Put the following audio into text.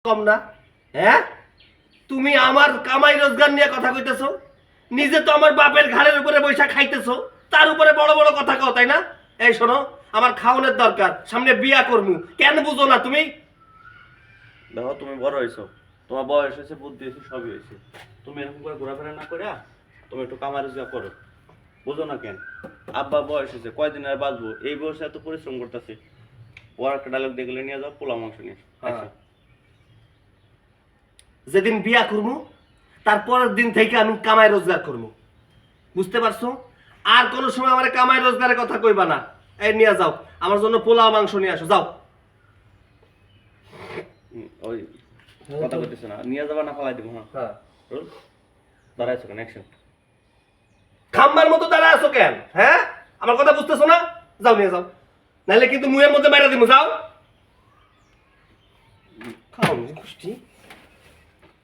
কম না? হ্যাঁ, তুমি আমার কামাই রোজগার নিয়ে কথা কইতেছো, নিজে তো আমার বাপের ঘাড়ের উপরে বৈশা খাইতেছো, তার উপরে বড় বড় কথা কও, তাই না? এই শোনো, আমার খাওয়ানোর দরকার, সামনে বিয়া করবো, কেন বুঝো না তুমি? দেখো তুমি বড় হয়েছো, তোমার বয়স হয়েছে, বুদ্ধি হয়েছে, সবই হয়েছে। তুমি এরকম করে ঘোরাফেরা না করে তুমি একটু কামাই রোজগার করো। বুঝো না কেন? আব্বা বয়স হয়েছে, কয়দিন আর বাঁচবো, এই বয়সে এত পরিশ্রম করতেছে। ওর একটা ডায়লগ দেখলে নিয়ে যাও, পোলা মাংস নিয়ে হ্যাঁ। যেদিন বিয়া করবো তারপরের দিন থেকে আমি কামাই রোজগার করবো, বুঝতে পারছো? আর কোনো সময় আমার কামাই রোজগারের কথা কইবা না। এই নিয়ে যাও, আমার জন্য পোলাও মাংস নিয়ে আসো, যাও। ওই কথা বলতেছে না, নিয়ে যাবা না ফালাই দিব। হ্যাঁ, রোল দাঁড়াইছো কেন? অ্যাকশন। খাম্বার মতো দাঁড়ায় আছো কেন? হ্যাঁ, আমার কথা বুঝতেছো না? যাও নিয়ে যাও, নাহলে কিন্তু মুয়ের মধ্যে বাইরে দিব। যাও, খাও গোষ্ঠী।